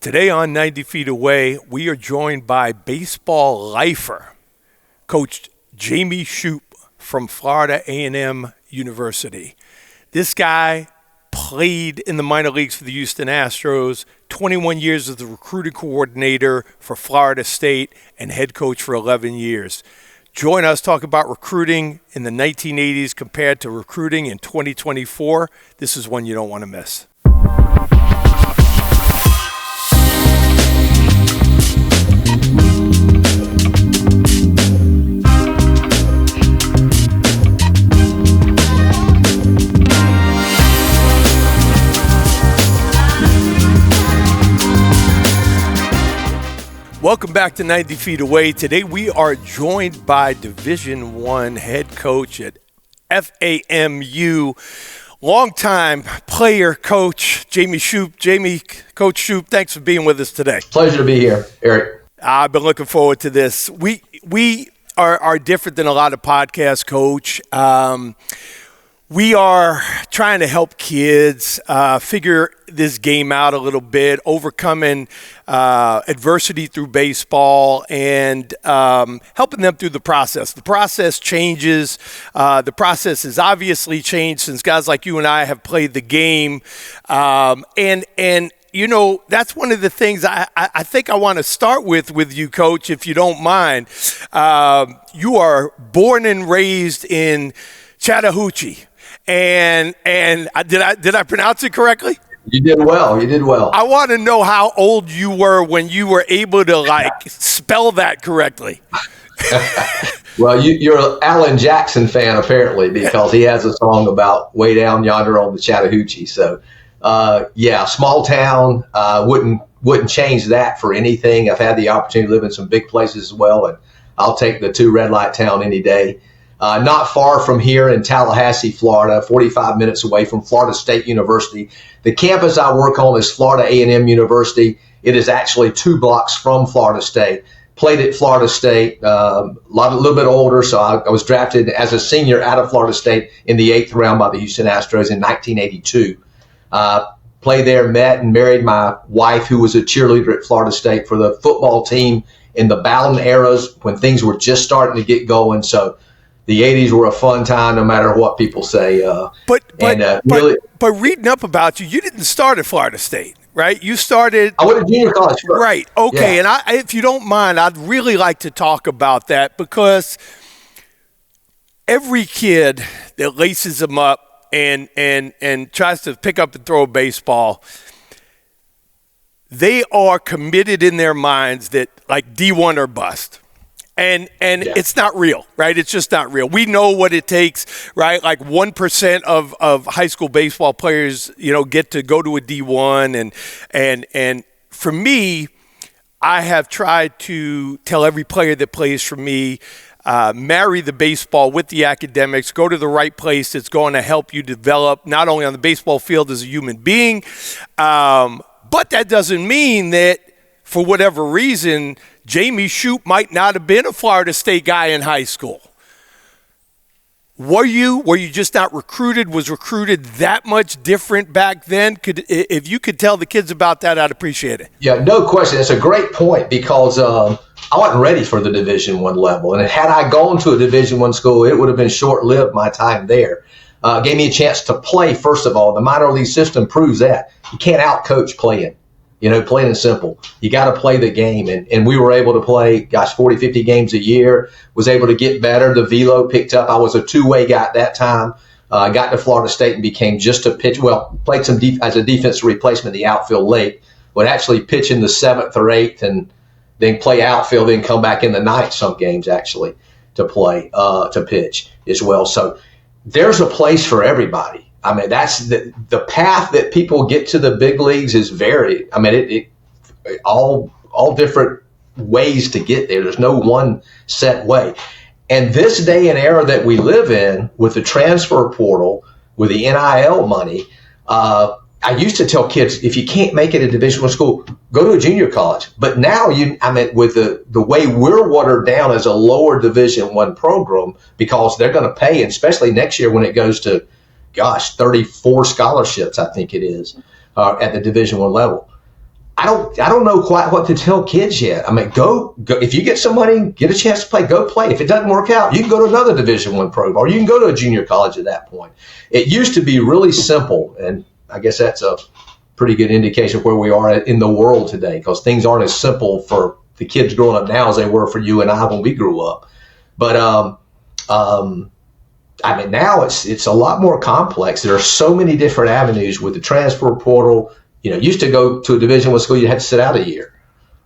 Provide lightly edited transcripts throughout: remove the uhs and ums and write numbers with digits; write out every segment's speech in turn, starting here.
Today on 90 Feet Away, we are joined by baseball lifer, Coach Jamey Shouppe from Florida A&M University. This guy played in the minor leagues for the Houston Astros, 21 years as the recruiting coordinator for Florida State, and head coach for 11 years. Join us talk about recruiting in the 1980s compared to recruiting in 2024. This is one you don't want to miss. Welcome back to 90 Feet Away. Today we are joined by Division I head coach at FA&MU, longtime player coach Jamey Shouppe. Jamey, Coach Shouppe, thanks for being with us today. Pleasure to be here, Eric. I've been looking forward to this. We are different than a lot of podcasts, Coach. We are trying to help kids figure this game out a little bit, overcoming adversity through baseball and helping them through the process. The process changes. The process has obviously changed since guys like you and I have played the game. And you know, that's one of the things I think I want to start with you, Coach, if you don't mind. You are born and raised in Chattahoochee. And did I pronounce it correctly? You did well. I want to know how old you were when you were able to spell that correctly. Well, you're an Alan Jackson fan apparently, because he has a song about way down yonder on the Chattahoochee. So, small town. Wouldn't change that for anything. I've had the opportunity to live in some big places as well, and I'll take the 2 red light town any day. Not far from here in Tallahassee, Florida, 45 minutes away from Florida State University. The campus I work on is Florida A&M University. It is actually 2 blocks from Florida State. Played at Florida State, a little bit older, so I was drafted as a senior out of Florida State in the 8th round by the Houston Astros in 1982. Played there, met and married my wife, who was a cheerleader at Florida State for the football team in the Bowden eras when things were just starting to get going. So the 80s were a fun time, no matter what people say. But reading up about you didn't start at Florida State, right? You started. I went to junior college first. Right. Okay. Yeah. And if you don't mind, I'd really like to talk about that, because every kid that laces them up and tries to pick up and throw a baseball, they are committed in their minds that D1 or bust. And It's not real, right? It's just not real. We know what it takes, right? 1% of high school baseball players, get to go to a D1. And for me, I have tried to tell every player that plays for me, marry the baseball with the academics, go to the right place that's going to help you develop not only on the baseball field as a human being, but that doesn't mean that for whatever reason, Jamey Shouppe might not have been a Florida State guy in high school. Were you just not recruited? Was recruited that much different back then? If you could tell the kids about that, I'd appreciate it. Yeah, no question. It's a great point, because I wasn't ready for the Division I level. And had I gone to a Division I school, it would have been short-lived, my time there. Gave me a chance to play, first of all. The minor league system proves that. You can't out-coach playing. Plain and simple. You got to play the game. And we were able to play, 40, 50 games a year, was able to get better. The velo picked up. I was a 2-way guy at that time. Got to Florida State and became just a pitch. Well, played some as a defensive replacement in the outfield late. Would actually pitch in the 7th or 8th and then play outfield, then come back in the 9th some games actually to play, to pitch as well. So there's a place for everybody. I mean, that's the path that people get to the big leagues is varied. I mean, it all different ways to get there. There's no one set way. And this day and era that we live in, with the transfer portal, with the NIL money, I used to tell kids, if you can't make it at Division I school, go to a junior college. But now, with the way we're watered down as a lower Division I program, because they're going to pay, and especially next year when it goes to 34 scholarships, I think it is, at the Division I level. I don't know quite what to tell kids yet. I mean, go if you get some money, get a chance to play, go play. If it doesn't work out, you can go to another Division I program, or you can go to a junior college at that point. It used to be really simple, and I guess that's a pretty good indication of where we are in the world today, because things aren't as simple for the kids growing up now as they were for you and I when we grew up. But I mean, now it's a lot more complex. There are so many different avenues with the transfer portal. You know, used to go to a Division I school, you had to sit out a year.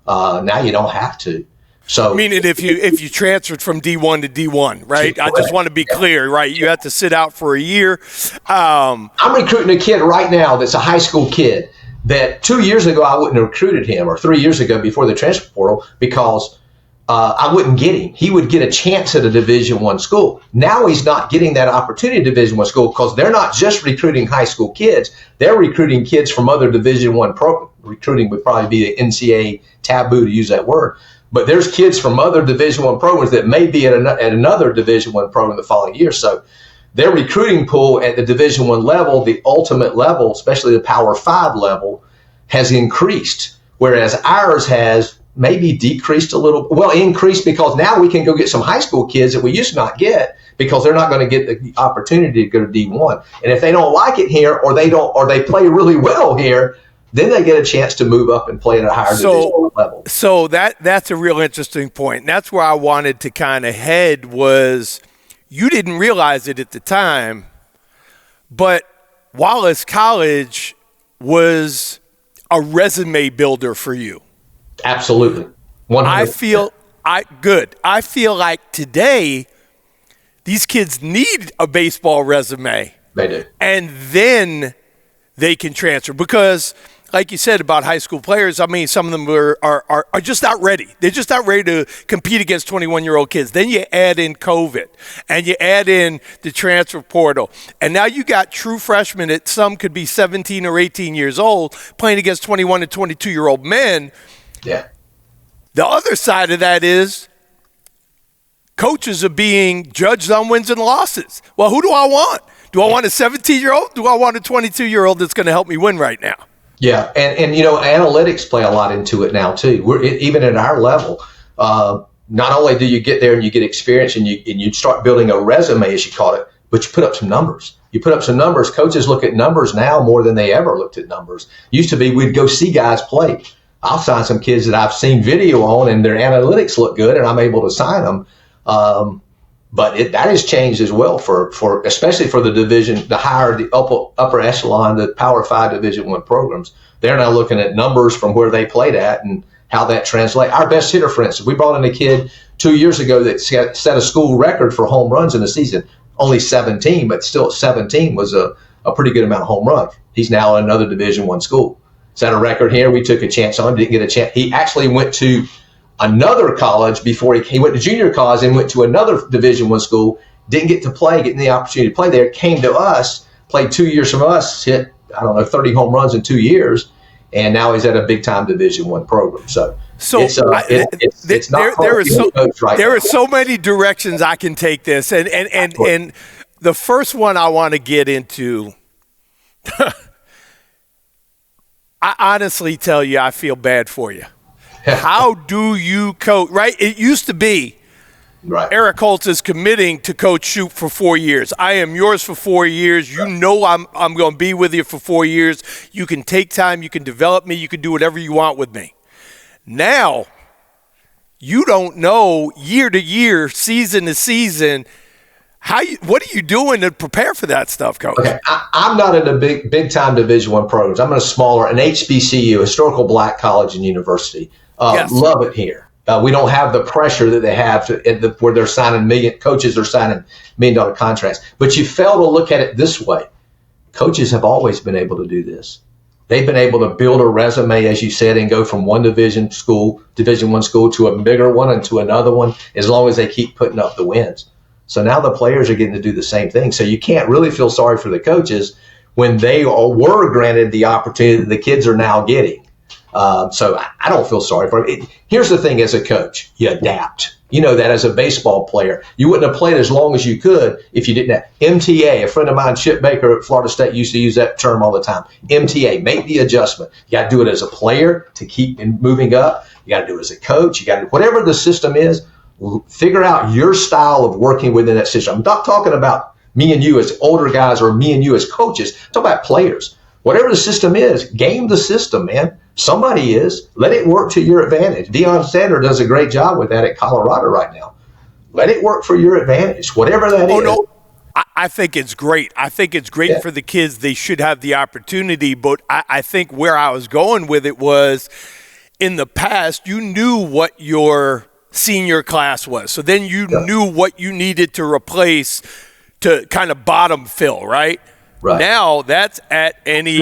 Now you don't have to. So, meaning if you transferred from D1 to D1, right? I just want to be clear, right? You have to sit out for a year. I'm recruiting a kid right now that's a high school kid that 2 years ago I wouldn't have recruited him, or 3 years ago before the transfer portal, because I wouldn't get him. He would get a chance at a Division I school. Now he's not getting that opportunity at Division I school, because they're not just recruiting high school kids. They're recruiting kids from other Division I programs. Recruiting would probably be the NCAA taboo to use that word. But there's kids from other Division I programs that may be at another Division I program the following year. So their recruiting pool at the Division I level, the ultimate level, especially the Power 5 level, has increased, whereas ours has maybe decreased a little, well, increased, because now we can go get some high school kids that we used to not get, because they're not going to get the opportunity to go to D1. And if they don't like it here, or they play really well here, then they get a chance to move up and play at a higher Division level. So that's a real interesting point. And that's where I wanted to kind of head, was you didn't realize it at the time, but Wallace College was a resume builder for you. Absolutely. 100%. I feel like today these kids need a baseball resume. They do. And then they can transfer, because like you said about high school players, I mean, some of them are just not ready. They're just not ready to compete against 21-year-old kids. Then you add in COVID, and you add in the transfer portal. And now you got true freshmen that some could be 17 or 18 years old playing against 21 and 22-year-old men. Yeah. The other side of that is coaches are being judged on wins and losses. Well, who do I want? Do I want a 17-year-old? Do I want a 22-year-old that's going to help me win right now? Yeah, and you know, analytics play a lot into it now too. Even at our level, not only do you get there and you get experience and you start building a resume, as you call it, but you put up some numbers. You put up some numbers. Coaches look at numbers now more than they ever looked at numbers. Used to be we'd go see guys play. I'll sign some kids that I've seen video on and their analytics look good, and I'm able to sign them. But that has changed as well for especially for the division, the higher, the upper echelon, the Power 5 Division I programs. They're now looking at numbers from where they played at and how that translates. Our best hitter, for instance, we brought in a kid 2 years ago that set a school record for home runs in a season. Only 17, but still 17 was a pretty good amount of home runs. He's now in another Division I school. Set a record here. We took a chance on him, didn't get a chance. He actually went to another college before he went to junior college and went to another Division I school, didn't get to play, getting the opportunity to play there, came to us, played 2 years from us, hit, 30 home runs in 2 years, and now he's at a big-time Division I program. So it's not there are so many directions I can take this, and the first one I want to get into, I honestly tell you, I feel bad for you. How do you coach, right? It used to be, right, Eric Holtz is committing to coach Shouppe for 4 years. I am yours for 4 years. You know I'm going to be with you for 4 years. You can take time. You can develop me. You can do whatever you want with me. Now, you don't know year to year, season to season, what are you doing to prepare for that stuff, Coach? Okay, I'm not in a big time Division I programs. I'm in a smaller, an HBCU, historical black college and university. Yes. Love it here. We don't have the pressure that they have where they're signing coaches are signing $1 million contracts. But you fail to look at it this way. Coaches have always been able to do this. They've been able to build a resume, as you said, and go from one Division I school to a bigger one and to another one, as long as they keep putting up the wins. So now the players are getting to do the same thing. So you can't really feel sorry for the coaches when they were granted the opportunity that the kids are now getting. So I don't feel sorry for them. Here's the thing as a coach, you adapt. You know that as a baseball player. You wouldn't have played as long as you could if you didn't have MTA. A friend of mine, Shouppe Baker at Florida State, used to use that term all the time. MTA, make the adjustment. You got to do it as a player to keep moving up. You got to do it as a coach. You got to do whatever the system is. Figure out your style of working within that system. I'm not talking about me and you as older guys or me and you as coaches. I'm talking about players. Whatever the system is, game the system, man. Somebody is. Let it work to your advantage. Deion Sanders does a great job with that at Colorado right now. Let it work for your advantage, whatever that is. No. I think it's great. I think it's great for the kids. They should have the opportunity. But I think where I was going with it was, in the past, you knew what your senior class was. So then you knew what you needed to replace to kind of bottom fill, right? Right. Now that's at any.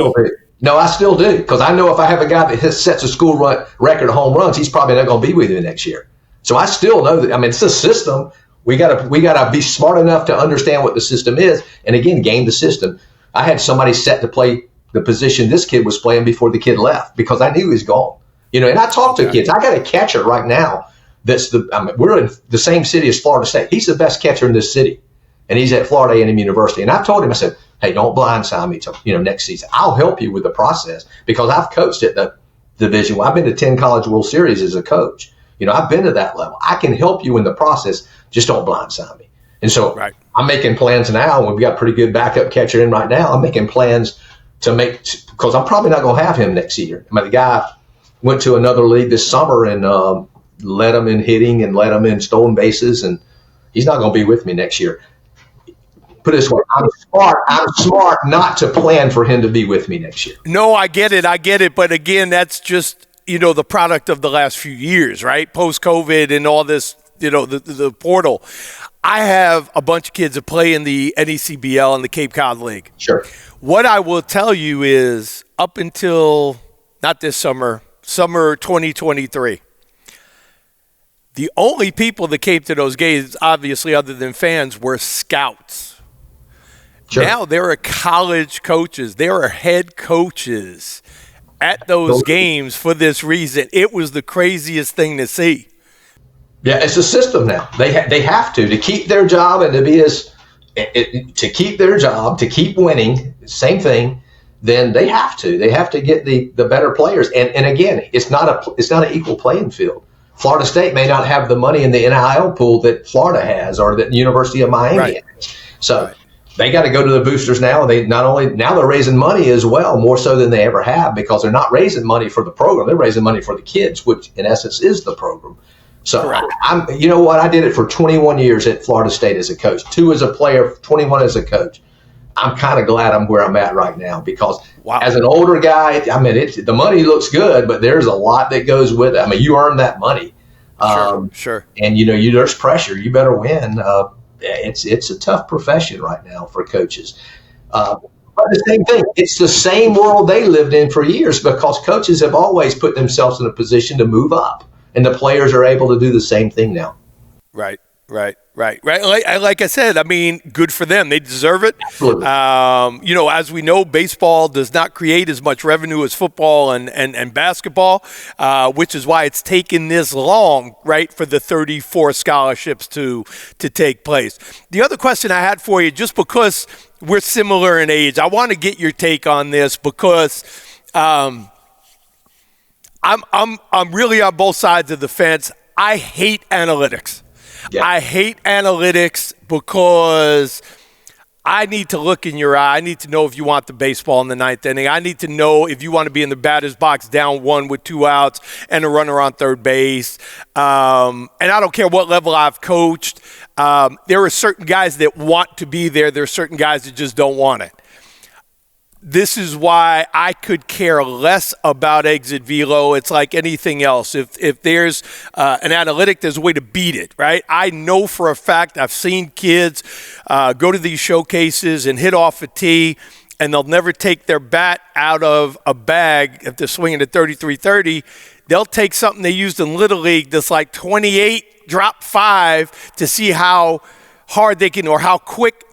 No, I still do, because I know if I have a guy that sets a school record of home runs, he's probably not going to be with me next year. So I still know that. I mean, it's a system. We gotta be smart enough to understand what the system is, and again, game the system. I had somebody set to play the position this kid was playing before the kid left because I knew he was gone. You know, and I talk to kids. I got a catcher right now we're in the same city as Florida State. He's the best catcher in this city, and he's at Florida A&M University. And I told him, I said, hey, don't blindside me to next season. I'll help you with the process because I've coached at the Division. I've been to 10 College World Series as a coach. I've been to that level. I can help you in the process. Just don't blindside me. And so I'm making plans now. We've got a pretty good backup catcher in right now. I'm making plans because I'm probably not going to have him next year. I mean, the guy went to another league this summer and led him in hitting and led him in stolen bases, and he's not going to be with me next year. Put it this way, I'm smart not to plan for him to be with me next year. No, I get it. But again, that's just, the product of the last few years, right? Post-COVID and all this, the portal. I have a bunch of kids that play in the NECBL and the Cape Cod League. Sure. What I will tell you is up until, not this summer 2023, the only people that came to those games, obviously other than fans, were scouts. Sure. Now there are college coaches. There are head coaches at those games for this reason. It was the craziest thing to see. Yeah, it's a system now. They have to keep their job and to keep their job, to keep winning, same thing, then they have to get the better players. And again, it's not an equal playing field. Florida State may not have the money in the NIL pool that Florida has or that University of Miami has. So they got to go to the boosters now. Now they're raising money as well, more so than they ever have, because they're not raising money for the program. They're raising money for the kids, which in essence is the program. So you know what? I did it for 21 years at Florida State as a coach, 2 as a player, 21 as a coach. I'm kind of glad I'm where I'm at right now because as an older guy, I mean, the money looks good, but there's a lot that goes with it. I mean, you earn that money. Sure. And, there's pressure. You better win. It's a tough profession right now for coaches. But the same thing, it's the same world they lived in for years because coaches have always put themselves in a position to move up, and the players are able to do the same thing now. Right. Like I said, I mean, good for them. They deserve it. Absolutely. As we know, baseball does not create as much revenue as football and basketball, which is why it's taken this long, right, for the 34 scholarships to take place. The other question I had for you, just because we're similar in age, I want to get your take on this because I'm really on both sides of the fence. I hate analytics. Yeah. I hate analytics because I need to look in your eye. I need to know if you want the baseball in the ninth inning. I need to know if you want to be in the batter's box down 1 with 2 outs and a runner on third base. And I don't care what level I've coached. There are certain guys that want to be there. There are certain guys that just don't want it. This is why I could care less about exit velo. It's like anything else. If there's an analytic, there's a way to beat it, right? I know for a fact I've seen kids go to these showcases and hit off a tee, and they'll never take their bat out of a bag if they're swinging at 33-30. They'll take something they used in Little League that's like 28, drop 5 to see how hard they can or how quick.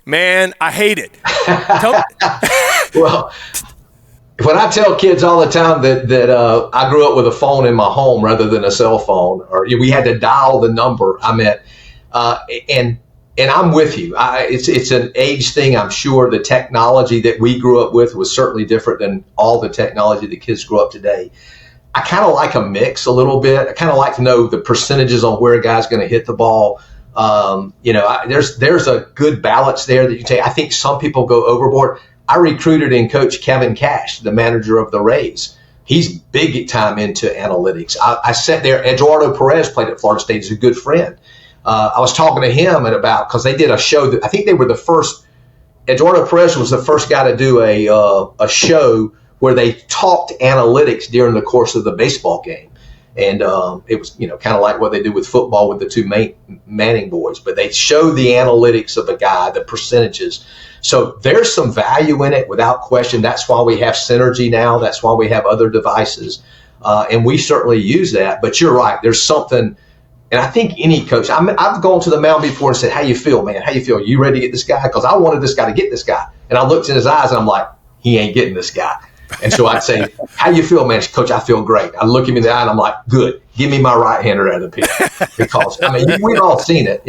Man, I hate it. when I tell kids all the time that I grew up with a phone in my home rather than a cell phone, or we had to dial the number I'm at, and I'm with you. It's an age thing. I'm sure the technology that we grew up with was certainly different than all the technology the kids grew up today. I kind of like a mix a little bit. I kind of like to know the percentages on where a guy's going to hit the ball. There's a good balance there that you take. I think some people go overboard. I recruited and coached Kevin Cash, the manager of the Rays. He's big time into analytics. I sat there. Eduardo Perez played at Florida State. He's a good friend. I was talking to him because they did a show that I think they were the first. Eduardo Perez was the first guy to do a show where they talked analytics during the course of the baseball game. And it was, kind of like what they do with football with the two Manning boys. But they show the analytics of a guy, the percentages. So there's some value in it without question. That's why we have Synergy now. That's why we have other devices. And we certainly use that. But you're right. There's something. And I think any coach, I've gone to the mound before and said, how you feel, man? How you feel? You ready to get this guy? Because I wanted this guy to get this guy. And I looked in his eyes and I'm like, he ain't getting this guy. And so I'd say, how you feel, man? Coach, I feel great. I look him in the eye and I'm like, good. Give me my right-hander out of the pitch. Because, we've all seen it,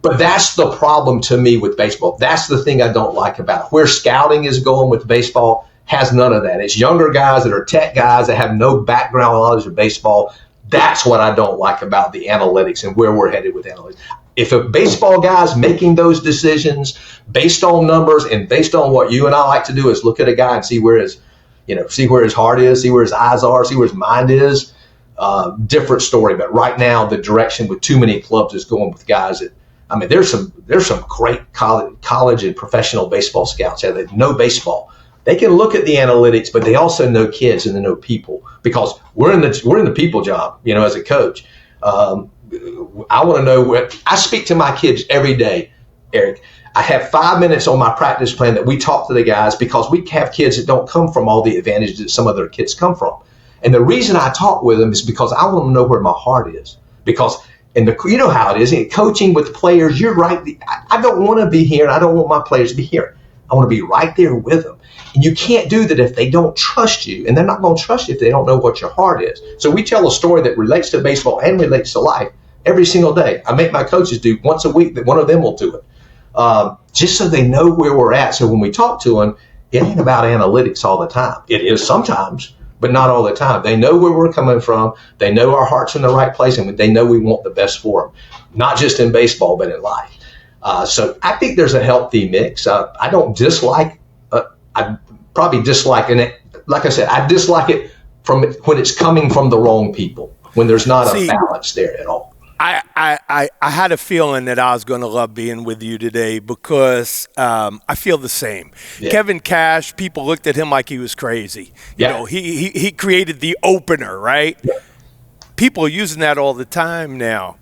But that's the problem to me with baseball. That's the thing I don't like about it. Where scouting is going with baseball has none of that. It's younger guys that are tech guys that have no background knowledge of baseball. That's what I don't like about the analytics and where we're headed with analytics. If a baseball guy's making those decisions based on numbers and based on what you and I like to do is look at a guy and see where his heart is, see where his eyes are, see where his mind is, different story. But right now, the direction with too many clubs is going with guys that, there's some great college and professional baseball scouts out there that know baseball. They can look at the analytics, but they also know kids and they know people because we're in the people job, as a coach. I want to know I speak to my kids every day, Eric. I have 5 minutes on my practice plan that we talk to the guys because we have kids that don't come from all the advantages that some other kids come from. And the reason I talk with them is because I want to know where my heart is. Because you know how it is, coaching with players, you're right. I don't want to be here and I don't want my players to be here. I want to be right there with them. And you can't do that if they don't trust you. And they're not going to trust you if they don't know what your heart is. So we tell a story that relates to baseball and relates to life every single day. I make my coaches do once a week that one of them will do it. Just so they know where we're at. So when we talk to them, it ain't about analytics all the time. It is sometimes, but not all the time. They know where we're coming from. They know our heart's in the right place, and they know we want the best for them, not just in baseball, but in life. So I think there's a healthy mix. I don't dislike. I probably dislike it. Like I said, I dislike it from when it's coming from the wrong people. When there's not a balance there at all. I had a feeling that I was going to love being with you today because I feel the same. Yeah. Kevin Cash, people looked at him like he was crazy. Yeah. He created the opener, right? Yeah. People are using that all the time now.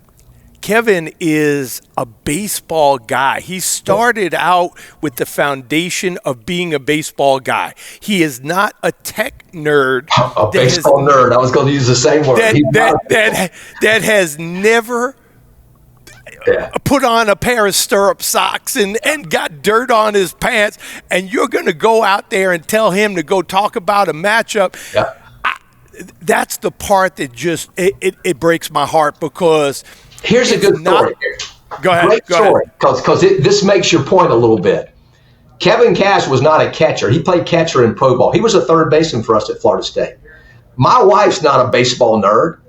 Kevin is a baseball guy. He started out with the foundation of being a baseball guy. He is not a tech nerd. A baseball nerd. I was going to use the same word. That has never put on a pair of stirrup socks and got dirt on his pants, and you're going to go out there and tell him to go talk about a matchup. Yeah. That's the part that just it breaks my heart because – here's a good story here. Go ahead. Great story, because this makes your point a little bit. Kevin Cash was not a catcher. He played catcher in pro ball. He was a third baseman for us at Florida State. My wife's not a baseball nerd,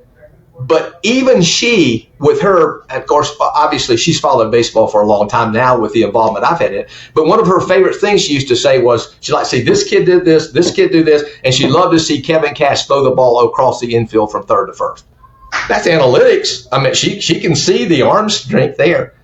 but even she, with her, of course, obviously she's followed baseball for a long time now with the involvement I've had in it. But one of her favorite things she used to say was, she'd like to say, this kid did this kid did this, and she loved to see Kevin Cash throw the ball across the infield from third to first. That's analytics. She can see the arm strength there.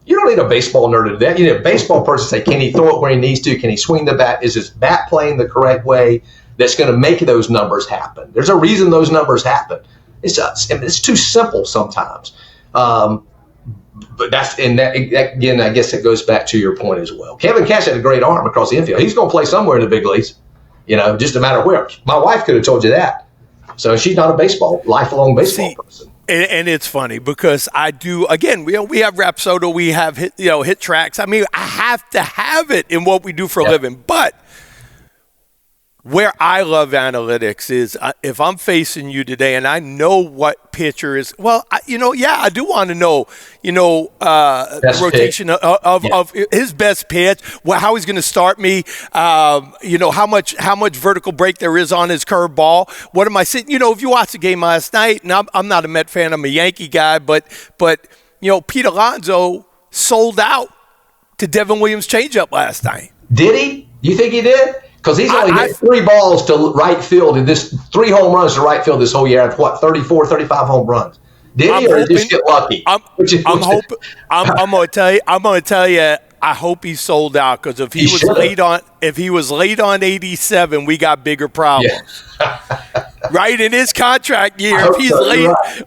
You don't need a baseball nerd to do that. You need a baseball person to say, can he throw it where he needs to? Can he swing the bat? Is his bat playing the correct way? That's going to make those numbers happen. There's a reason those numbers happen. It's too simple sometimes. But again, I guess it goes back to your point as well. Kevin Cash had a great arm across the infield. He's going to play somewhere in the big leagues, just a matter of where. My wife could have told you that. So she's not a lifelong baseball person. And it's funny because I do, again, we have Rapsodo, we have hit tracks. I have to have it in what we do for a living. But where I love analytics is if I'm facing you today and I know what pitcher is, I do want to know, the rotation of his best pitch, how he's going to start me, how much vertical break there is on his curveball. What am I sitting? If you watched the game last night, and I'm not a Met fan, I'm a Yankee guy, but Pete Alonso sold out to Devin Williams' changeup last night. Did he? You think he did? Because he's only hit 3 balls to right field and 3 home runs to right field this whole year. 34, 35 home runs. Did he, or did he just get lucky? I'm hoping. I'm going to tell you. I hope he sold out, because if he was late on 87, we got bigger problems. Yeah. Right, in his contract year, if he's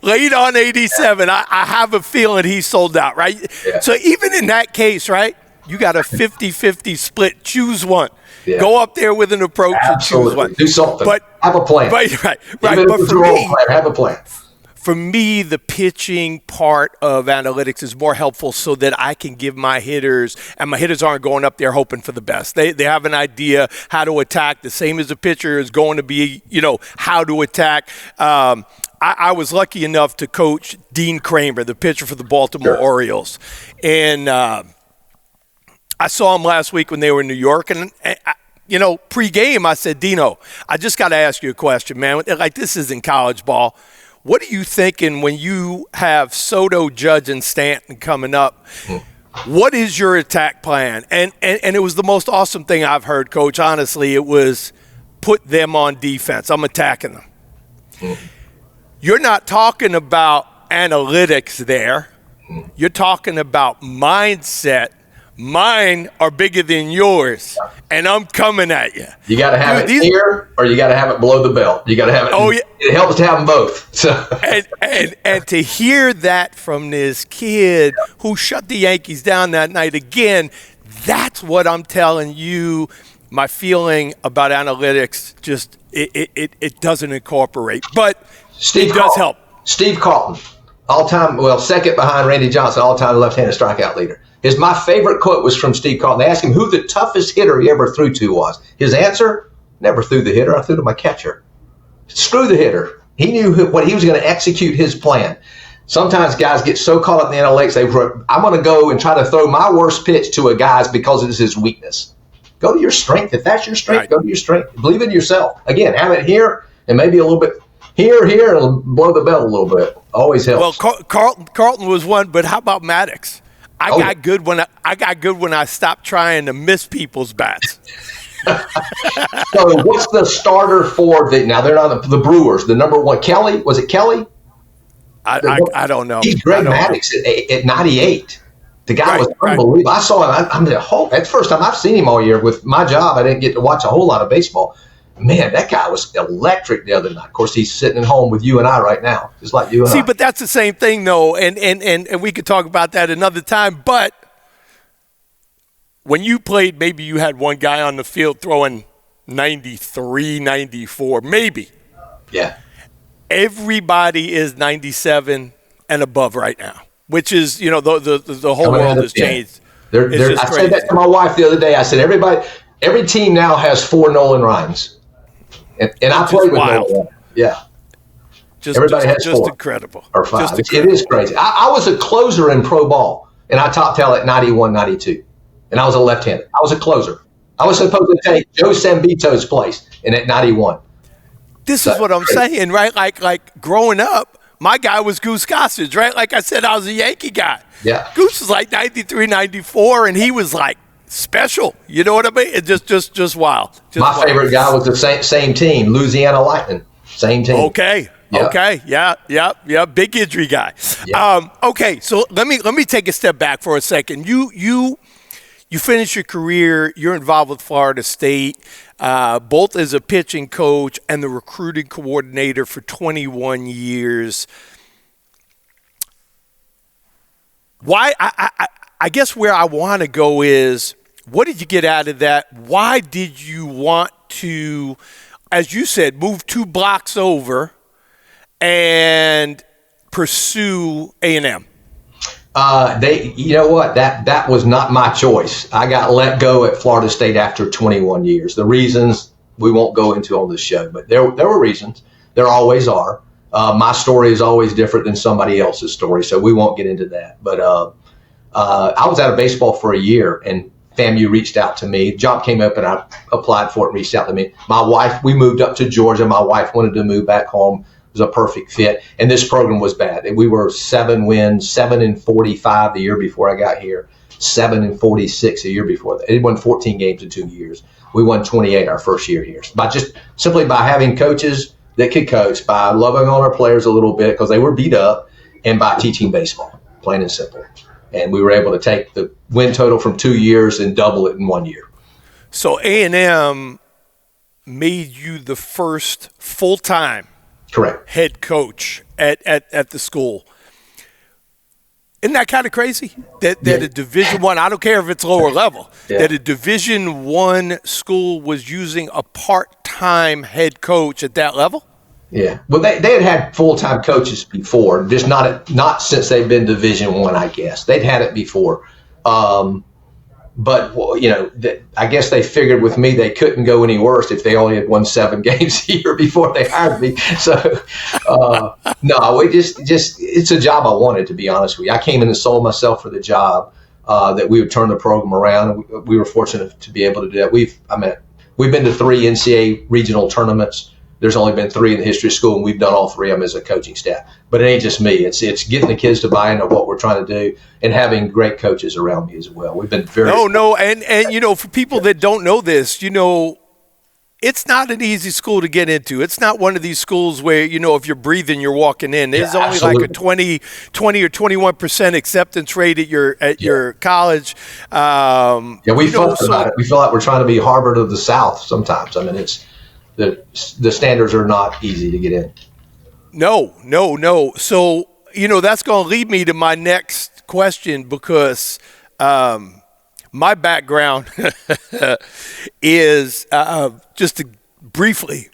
late on 87, I have a feeling he sold out. Right. Yeah. So even in that case, right, you got a 50-50 split. Choose one. Yeah. Go up there with an approach and choose one. Do something. But have a plan. Right. Even but for me, have a plan. For me, the pitching part of analytics is more helpful so that I can give my hitters, and my hitters aren't going up there hoping for the best. They have an idea how to attack, the same as a pitcher is going to be, how to attack. I was lucky enough to coach Dean Kramer, the pitcher for the Baltimore Orioles. And I saw him last week when they were in New York, and pre-game I said, Dino, I just got to ask you a question, man. Like, this isn't college ball. What are you thinking when you have Soto, Judge, and Stanton coming up? What is your attack plan? And it was the most awesome thing I've heard, Coach. Honestly, it was put them on defense. I'm attacking them. You're not talking about analytics there. You're talking about mindset. Mine are bigger than yours, and I'm coming at you. You got to have it here, or you got to have it below the belt. You got to have it. Oh, yeah. It helps to have them both. So. and to hear that from this kid who shut the Yankees down that night again, that's what I'm telling you. My feeling about analytics, just it doesn't incorporate, but it does help. Steve Carlton, second behind Randy Johnson, all-time left-handed strikeout leader. My favorite quote was from Steve Carlton. They asked him who the toughest hitter he ever threw to was. His answer, never threw the hitter. I threw to my catcher. Screw the hitter. He knew what he was going to execute his plan. Sometimes guys get so caught up in the analytics, I'm going to go and try to throw my worst pitch to a guy's because it is his weakness. Go to your strength. If that's your strength, Go to your strength. Believe in yourself. Again, have it here and maybe a little bit here, and blow the belt a little bit. Always helps. Well, Carlton was one, but how about Maddox? I got good when I stopped trying to miss people's bats. So what's the starter for now they're not the Brewers, the number one, Kelly? Was it Kelly? I don't know. He's Greg Maddox at 98. The guy was unbelievable. I saw him. I'm that's the first time I've seen him all year. With my job, I didn't get to watch a whole lot of baseball. Man, that guy was electric the other night. Of course, he's sitting at home with you and I right now, just like you and I. See, but that's the same thing, though, and we could talk about that another time. But when you played, maybe you had one guy on the field throwing 93, 94, maybe. Yeah. Everybody is 97 and above right now, which is, the whole world has changed. I said that to my wife the other day. I said, every team now has 4 Nolan Rhynes. And I played with Nolan. Yeah. Everybody has 4. Just incredible. Or 5. It is crazy. I was a closer in pro ball, and I topped tail at 91, 92. And I was a left-handed. I was a closer. I was supposed to take Joe Sambito's place at 91. This is what I'm saying, right? Like growing up, my guy was Goose Gossage, right? Like I said, I was a Yankee guy. Yeah. Goose was like 93, 94, and he was like special. You know what I mean? It's just wild. My favorite guy was the same team, Louisiana Lightning. Same team. Okay. Yeah. Okay. Yeah. Big injury guy. Yeah. Okay. So let me take a step back for a second. You finish your career. You're involved with Florida State, both as a pitching coach and the recruiting coordinator for 21 years. Why? I guess where I want to go is, what did you get out of that? Why did you want to, as you said, move 2 blocks over and pursue A&M? You know what? That was not my choice. I got let go at Florida State after 21 years. The reasons we won't go into on this show. But there were reasons. There always are. My story is always different than somebody else's story, so we won't get into that. But I was out of baseball for a year, and FA&MU reached out to me. Job came up, and I applied for it and reached out to me. My wife, we moved up to Georgia. My wife wanted to move back home. It was a perfect fit, and this program was bad. We were 7 wins, 7-45 the year before I got here, 7-46 a year before that. It won 14 games in 2 years. We won 28 our first year here. Simply by having coaches that could coach, by loving on our players a little bit because they were beat up, and by teaching baseball, plain and simple. And we were able to take the win total from 2 years and double it in 1 year. So A&M made you the first full-time correct head coach at the school. Isn't that kind of crazy? That a Division I don't care if it's lower level, that a Division I school was using a part-time head coach at that level? Yeah. Well, they had full-time coaches before, just not since they've been Division I, I guess. They'd had it before. But, I guess they figured with me they couldn't go any worse if they only had won 7 games a year before they hired me. So, no, we just it's a job I wanted, to be honest with you. I came in and sold myself for the job, that we would turn the program around. We were fortunate to be able to do that. We've been to 3 NCAA regional tournaments. There's only been 3 in the history of school, and we've done all 3 of them as a coaching staff. But it ain't just me. It's getting the kids to buy into what we're trying to do and having great coaches around me as well. We've been very and for people that don't know this, it's not an easy school to get into. It's not one of these schools where, if you're breathing, you're walking in. There's only absolutely. like a 20 or 21% acceptance rate at your college. We fuss about it. We feel like we're trying to be Harvard of the South sometimes. I mean, it's the standards are not easy to get in. No. So, that's going to lead me to my next question, because my background is, just to briefly,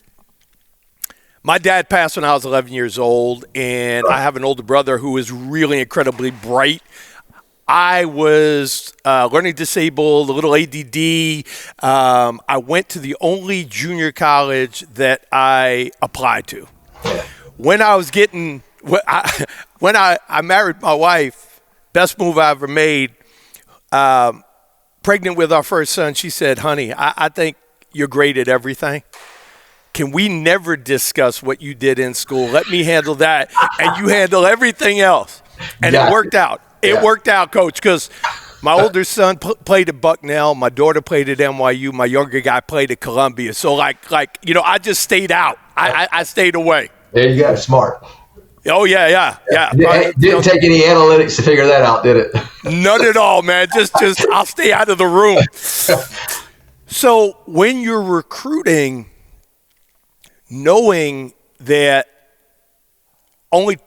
my dad passed when I was 11 years old, and I have an older brother who is really incredibly bright. I was learning disabled, a little ADD. I went to the only junior college that I applied to. When I was when I married my wife, best move I ever made, pregnant with our first son, she said, "Honey, I think you're great at everything. Can we never discuss what you did in school? Let me handle that, and you handle everything else." And it worked out. It worked out, Coach, because my older son played at Bucknell. My daughter played at NYU. My younger guy played at Columbia. So, I just stayed out. I stayed away. There you go. Smart. Oh, yeah. Didn't take any analytics to figure that out, did it? None at all, man. Just I'll stay out of the room. So when you're recruiting, knowing that only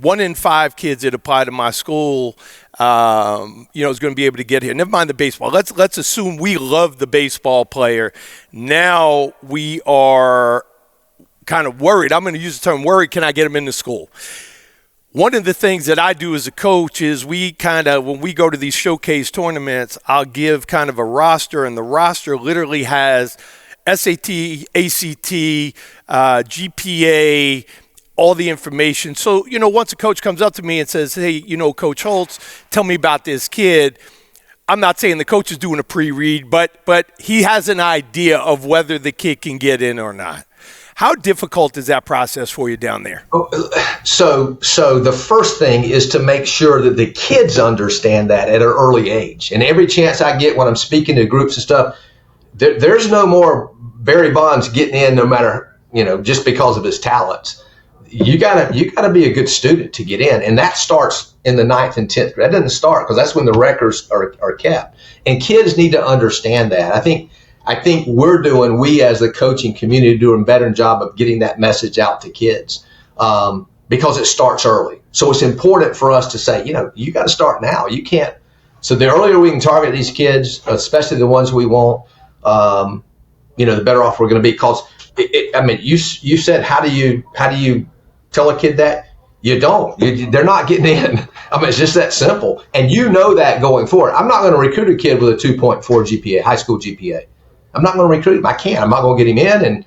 1 in 5 kids that apply to my school, is going to be able to get here. Never mind the baseball. Let's assume we love the baseball player. Now we are kind of worried. I'm going to use the term worried. Can I get him into school? One of the things that I do as a coach is when we go to these showcase tournaments, I'll give kind of a roster, and the roster literally has SAT, ACT, GPA, all the information. So, once a coach comes up to me and says, "Hey, Coach Holtz, tell me about this kid," I'm not saying the coach is doing a pre-read, but he has an idea of whether the kid can get in or not. How difficult is that process for you down there? So the first thing is to make sure that the kids understand that at an early age. And every chance I get when I'm speaking to groups and stuff, there's no more Barry Bonds getting in no matter, just because of his talents. You gotta be a good student to get in, and that starts in the 9th and 10th grade. That doesn't start because that's when the records are kept, and kids need to understand that. I think we as the coaching community doing a better job of getting that message out to kids, because it starts early. So it's important for us to say, you got to start now. You can't. So the earlier we can target these kids, especially the ones we want, the better off we're going to be. Because you said, how do you tell a kid that? You don't. They're not getting in. It's just that simple. And that going forward. I'm not going to recruit a kid with a 2.4 GPA, high school GPA. I'm not going to recruit him. I can't. I'm not going to get him in,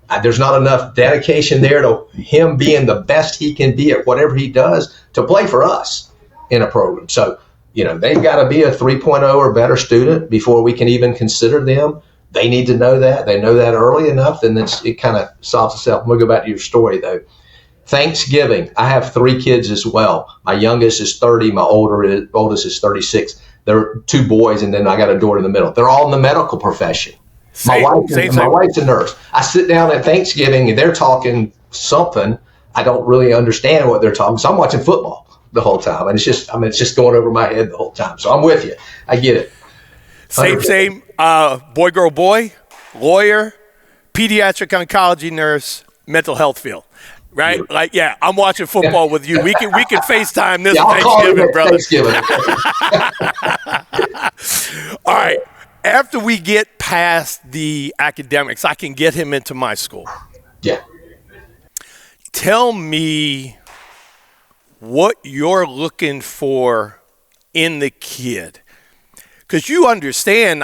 and there's not enough dedication there to him being the best he can be at whatever he does to play for us in a program. So, they've got to be a 3.0 or better student before we can even consider them. They need to know that. They know that early enough, then it kind of solves itself. I'm going to go back to your story, though. Thanksgiving, I have 3 kids as well. My youngest is 30. My oldest is 36. They're 2 boys, and then I got a daughter in the middle. They're all in the medical profession. My wife's a nurse. I sit down at Thanksgiving, and they're talking something. I don't really understand what they're talking. So I'm watching football the whole time, and it's just going over my head the whole time. So I'm with you. I get it. 100%. Same. Boy, girl, boy, lawyer, pediatric oncology nurse, mental health field. Right? I'm watching football with you. We can FaceTime this Thanksgiving, brother. Thanksgiving. All right. After we get past the academics, I can get him into my school. Yeah. Tell me what you're looking for in the kid. Because you understand,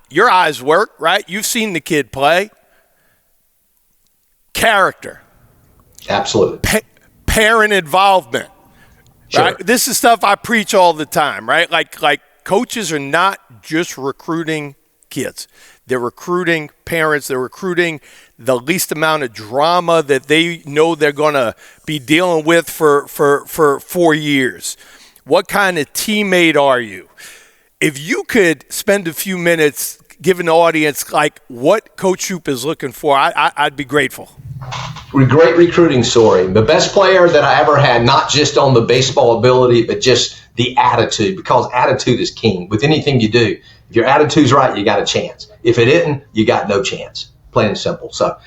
your eyes work, right? You've seen the kid play. Character. Absolutely. Parent involvement. Sure. Right? This is stuff I preach all the time, right? Like coaches are not just recruiting kids. They're recruiting parents. They're recruiting the least amount of drama that they know they're going to be dealing with for 4 years. What kind of teammate are you? If you could spend a few minutes giving the audience what Coach Shouppe is looking for, I'd be grateful. Great recruiting story. The best player that I ever had, not just on the baseball ability, but just the attitude, because attitude is king with anything you do. If your attitude's right, you got a chance. If it isn't, you got no chance. Plain and simple. So,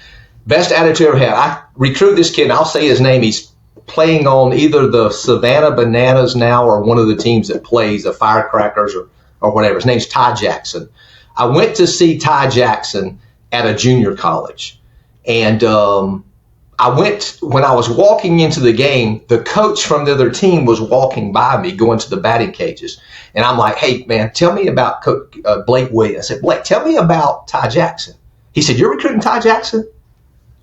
best attitude I ever had. I recruit this kid, and I'll say his name. He's playing on either the Savannah Bananas now or one of the teams that plays, the Firecrackers or whatever. His name's Ty Jackson. I went to see Ty Jackson at a junior college. And when I was walking into the game, the coach from the other team was walking by me, going to the batting cages. And I'm like, hey, man, tell me about Blake Williams. I said, Blake, tell me about Ty Jackson. He said, you're recruiting Ty Jackson?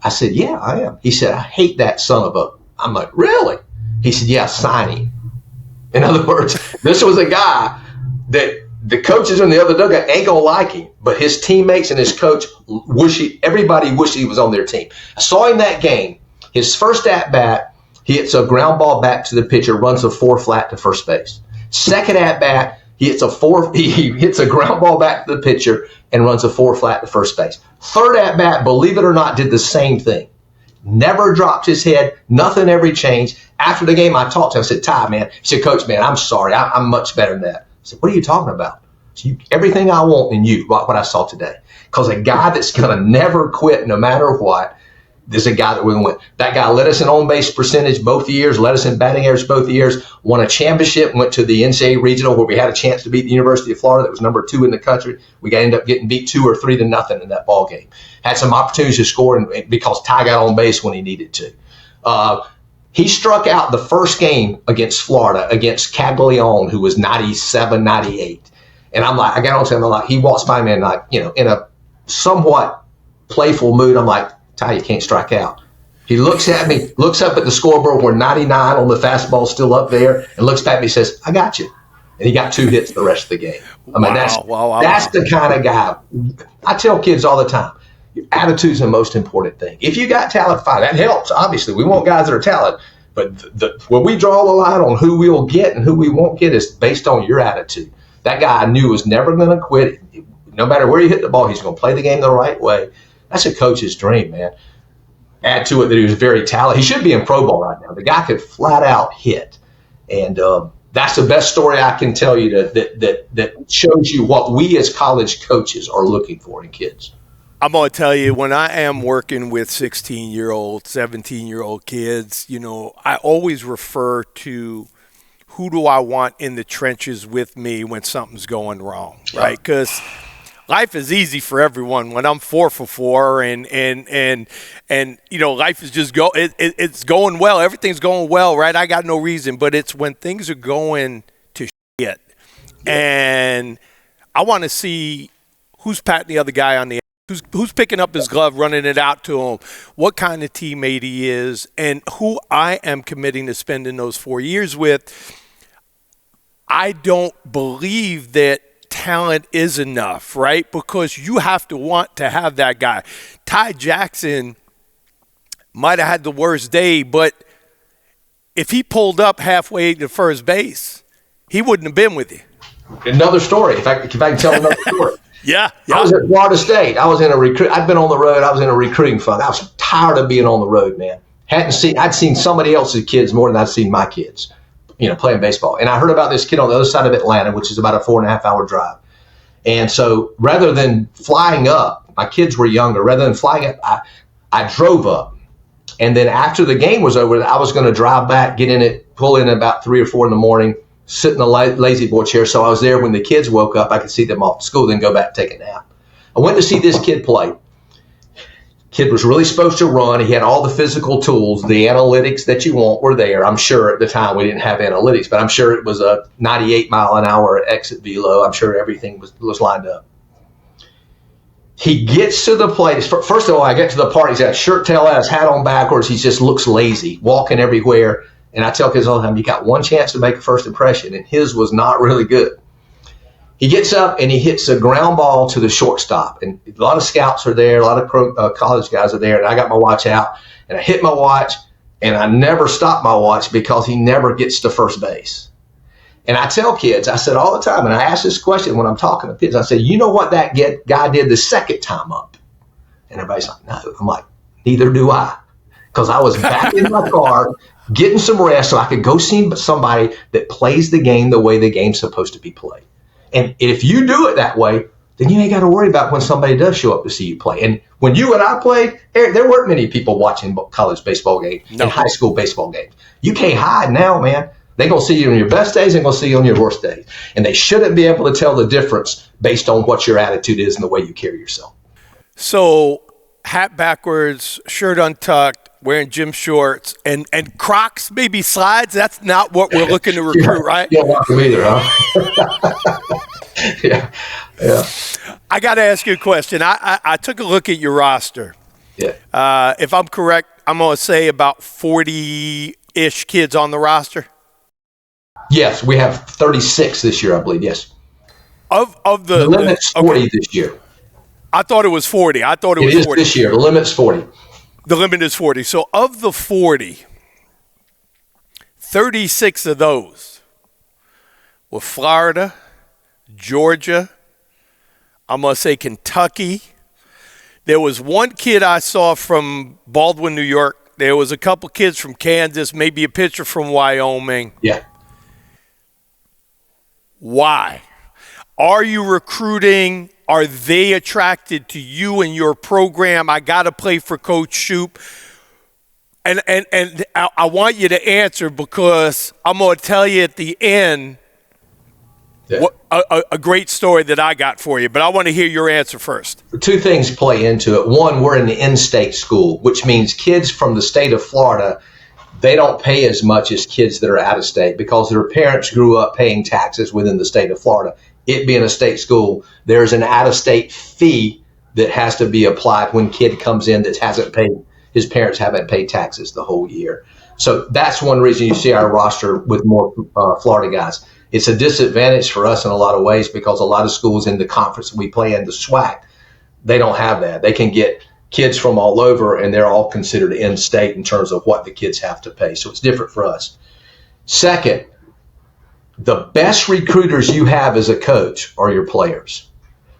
I said, yeah, I am. He said, I hate that son of a. I'm like, really? He said, yeah, sign him. In other words, this was a guy that the coaches in the other dugout ain't going to like him, but his teammates and his coach everybody wished he was on their team. I saw him that game. His first at-bat, he hits a ground ball back to the pitcher, runs a 4 flat to first base. Second at-bat, he hits a ground ball back to the pitcher and runs a 4 flat to first base. Third at-bat, believe it or not, did the same thing. Never dropped his head. Nothing ever changed. After the game, I talked to him. I said, Ty, man. He said, Coach, man, I'm sorry. I'm much better than that. I said, what are you talking about? So everything I want in you, what I saw today. Because a guy that's going to never quit no matter what, there's a guy that we're going to win. That guy led us in on-base percentage both years, led us in batting average both years, won a championship, went to the NCAA regional where we had a chance to beat the University of Florida that was number 2 in the country. We ended up getting beat 2 or 3 to nothing in that ball game. Had some opportunities to score because Ty got on base when he needed to. He struck out the first game against Florida, against Caglione, who was 97, 98. And I'm like, I got on to him, I'm like, he walks by me and in a somewhat playful mood, I'm like, Ty, you can't strike out. He looks at me, looks up at the scoreboard where 99 on the fastball still up there, and looks back at me and says, I got you. And he got 2 hits the rest of the game. I mean, that's the kind of guy. I tell kids all the time, your attitude's the most important thing. If you got talent, fine. That helps, obviously. We want guys that are talented. But when we draw the line on who we'll get and who we won't get is based on your attitude. That guy I knew was never going to quit. No matter where he hit the ball, he's going to play the game the right way. That's a coach's dream, man. Add to it that he was very talented. He should be in pro ball right now. The guy could flat out hit. And that's the best story I can tell you that shows you what we as college coaches are looking for in kids. I'm going to tell you, when I am working with 16-year-old, 17-year-old kids, I always refer to who do I want in the trenches with me when something's going wrong, right? Because life is easy for everyone. When I'm 4 for 4 and life is just it's going well. Everything's going well, right? I got no reason. But it's when things are going to shit. And I want to see who's patting the other guy on the who's picking up his glove, running it out to him, what kind of teammate he is, and who I am committing to spending those 4 years with. I don't believe that talent is enough, right? Because you have to want to have that guy. Ty Jackson might have had the worst day, but if he pulled up halfway to first base, he wouldn't have been with you. Another story, if I can tell another story. Yeah. I was at Florida State. I was in I'd been on the road. I was in a recruiting fund. I was tired of being on the road, man. I'd seen somebody else's kids more than I'd seen my kids, playing baseball. And I heard about this kid on the other side of Atlanta, which is about a 4.5 hour drive. And so rather than flying up, my kids were younger. Rather than flying up, I drove up. And then after the game was over, I was going to drive back, pull in about 3 or 4 in the morning, sit in the lazy boy chair. So I was there when the kids woke up. I could see them off to school, then go back and take a nap. I went to see this kid play. Kid was really supposed to run. He had all the physical tools. The analytics that you want were there. I'm sure at the time we didn't have analytics, but I'm sure it was a 98 mile an hour exit velo. I'm sure everything was lined up. He gets to the plate. First of all, I get to the part. He's got shirt tail out, his hat on backwards. He just looks lazy, walking everywhere. And I tell kids all the time, you got one chance to make a first impression, and his was not really good. He gets up and he hits a ground ball to the shortstop. And a lot of scouts are there, a lot of college guys are there, and I got my watch out, and I hit my watch, and I never stop my watch because he never gets to first base. And I tell kids, I said all the time, and I ask this question when I'm talking to kids, I said, you know what that guy did the second time up? And everybody's like, no. I'm like, neither do I. Because I was back in my car getting some rest so I could go see somebody that plays the game the way the game's supposed to be played. And if you do it that way, then you ain't got to worry about when somebody does show up to see you play. And when you and I played, Eric, there weren't many people watching college baseball games and high school baseball games. You can't hide now, man. They're going to see you on your best days and going to see you on your worst days. And they shouldn't be able to tell the difference based on what your attitude is and the way you carry yourself. So hat backwards, shirt untucked, wearing gym shorts, and Crocs, maybe slides. That's not what we're looking to recruit, right? You don't want them either, huh? Yeah. I got to ask you a question. I took a look at your roster. Yeah. If I'm correct, I'm going to say about 40-ish kids on the roster. Yes, we have 36 this year, I believe. Yes. Of the limit's 40 this year. I thought it was 40. It is 40 this year. The limit's 40. The limit is 40. So of the 40, 36 of those were Florida, Georgia, I'm going to say Kentucky. There was one kid I saw from Baldwin, New York. There was a couple kids from Kansas, maybe a pitcher from Wyoming. Yeah. Why? Are you recruiting? Are they attracted to you and your program? I got to play for Coach Shouppe. And I want you to answer because I'm going to tell you at the end a great story that I got for you. But I want to hear your answer first. Two things play into it. One, we're in the in-state school, which means kids from the state of Florida, they don't pay as much as kids that are out of state because their parents grew up paying taxes within the state of Florida. It being a state school, there's an out-of-state fee that has to be applied when kid comes in that hasn't paid, his parents haven't paid taxes the whole year. So that's one reason you see our roster with more Florida guys. It's a disadvantage for us in a lot of ways because a lot of schools in the conference we play in, the SWAC, they don't have that. They can get kids from all over, and they're all considered in-state in terms of what the kids have to pay. So it's different for us. Second, the best recruiters you have as a coach are your players.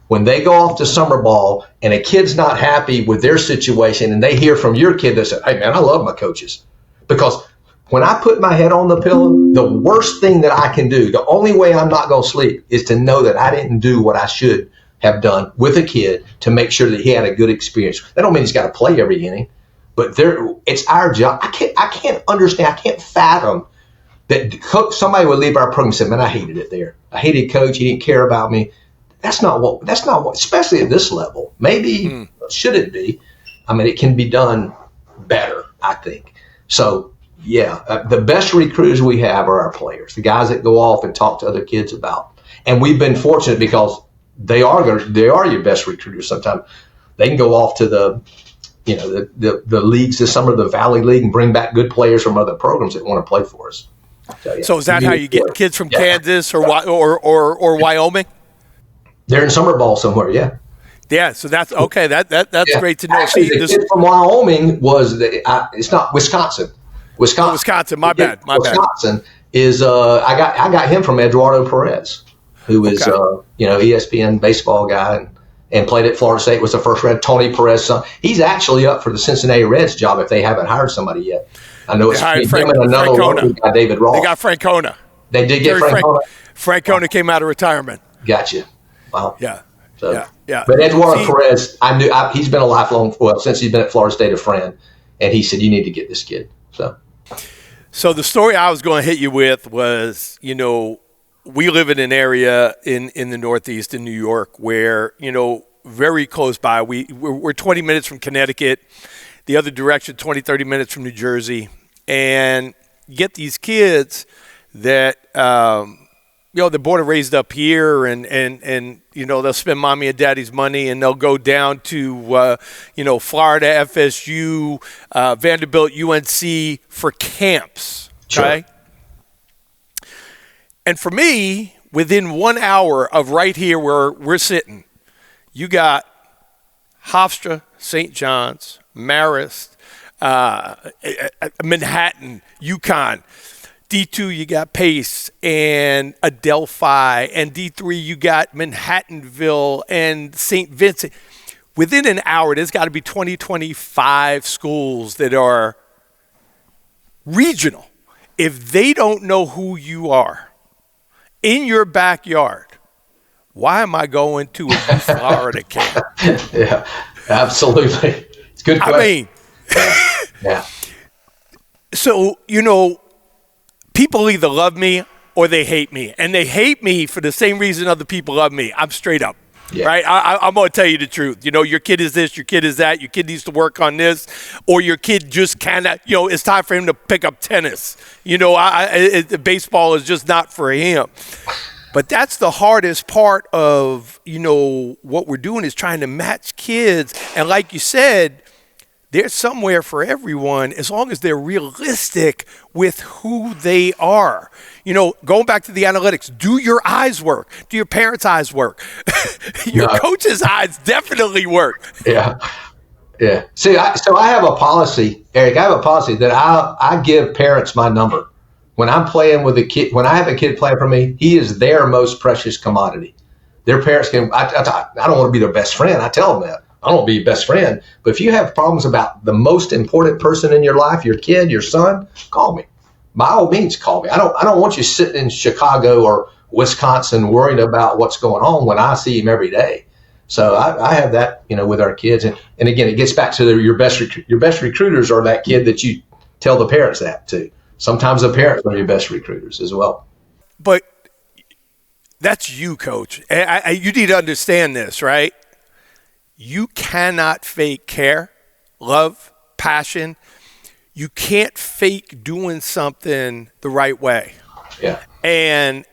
When they go off to summer ball and a kid's not happy with their situation and they hear from your kid that says, hey, man, I love my coaches. Because when I put my head on the pillow, the worst thing that I can do, the only way I'm not going to sleep is to know that I didn't do what I should have done with a kid to make sure that he had a good experience. That don't mean he's got to play every inning, but it's our job. I can't understand. I can't fathom that somebody would leave our program and say, man, I hated it there. I hated coach. He didn't care about me. That's not what, especially at this level. Maybe should it be? I mean, it can be done better, I think. So, yeah, the best recruiters we have are our players, the guys that go off and talk to other kids about. And we've been fortunate because they are your best recruiters sometimes. they can go off to the leagues this summer, the Valley League, and bring back good players from other programs that want to play for us. So is that how you get kids from Kansas or Wyoming? They're in summer ball somewhere, yeah. Yeah, so that's okay. That's great to know. Actually, the kid from Wyoming was it's not Wisconsin. Wisconsin. My bad. Wisconsin is I got him from Eduardo Perez, who is ESPN baseball guy and played at Florida State. Was the first round. Tony Perez son. He's actually up for the Cincinnati Reds job if they haven't hired somebody yet. I know it's him and another local guy, David Ross. They got Francona. They did get Francona. Francona came out of retirement. Gotcha. Wow. Yeah. So, yeah. But Eduardo Perez, I knew he's been a lifelong, since he's been at Florida State, a friend, and he said, you need to get this kid. So the story I was going to hit you with was, we live in an area in the Northeast in New York where, very close by. We're 20 minutes from Connecticut, the other direction, 20, 30 minutes from New Jersey. And you get these kids that, they're born and raised up here and they'll spend mommy and daddy's money and they'll go down to, Florida, FSU, Vanderbilt, UNC for camps. Okay. Sure. And for me, within 1 hour of right here where we're sitting, you got Hofstra, St. John's, Marist, Manhattan, UConn. D2, you got Pace and Adelphi, and D3, you got Manhattanville and St. Vincent. Within an hour, there's got to be 20, 25 schools that are regional. If they don't know who you are in your backyard, why am I going to a Youth Florida camp? Yeah, absolutely. It's a good question. Yeah. So, people either love me or they hate me. And they hate me for the same reason other people love me. I'm straight up, right? I'm going to tell you the truth. Your kid is this, your kid is that, your kid needs to work on this, or your kid just cannot, it's time for him to pick up tennis. Baseball is just not for him. But that's the hardest part of, what we're doing is trying to match kids. And like you said, there's somewhere for everyone as long as they're realistic with who they are. Going back to the analytics, do your eyes work? Do your parents' eyes work? Your coach's eyes definitely work. Yeah. See, I have a policy, Eric. I have a policy that I give parents my number. When I'm playing with a kid, when I have a kid playing for me, he is their most precious commodity. Their parents can, I don't want to be their best friend. I tell them that. I don't want to be your best friend. But if you have problems about the most important person in your life, your kid, your son, call me. By all means, call me. I don't want you sitting in Chicago or Wisconsin worrying about what's going on when I see him every day. So I have that, with our kids. And again, it gets back to your best recruiters are that kid that you tell the parents that to. Sometimes the parents are your best recruiters as well. But that's you, Coach. You need to understand this, right? You cannot fake care, love, passion. You can't fake doing something the right way. Yeah. And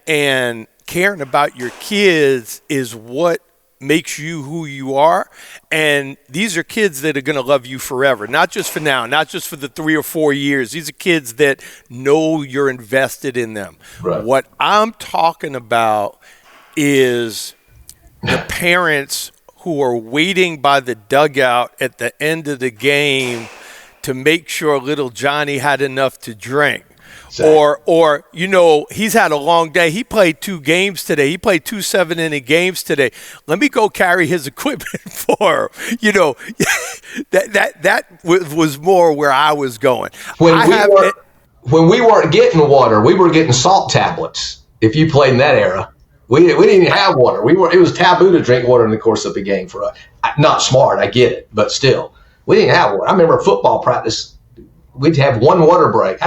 caring about your kids is what makes you who you are. And these are kids that are going to love you forever, not just for now, not just for the 3 or 4 years. These are kids that know you're invested in them. Right. What I'm talking about is the parents who are waiting by the dugout at the end of the game to make sure little Johnny had enough to drink. Exactly. Or he's had a long day. He played 2 games today. He played 2 7-inning games today. Let me go carry his equipment for him. That was more where I was going. When we weren't getting water, we were getting salt tablets. If you played in that era, we didn't even have water. It was taboo to drink water in the course of the game for us. Not smart, I get it, but still, we didn't have water. I remember football practice. We'd have one water break.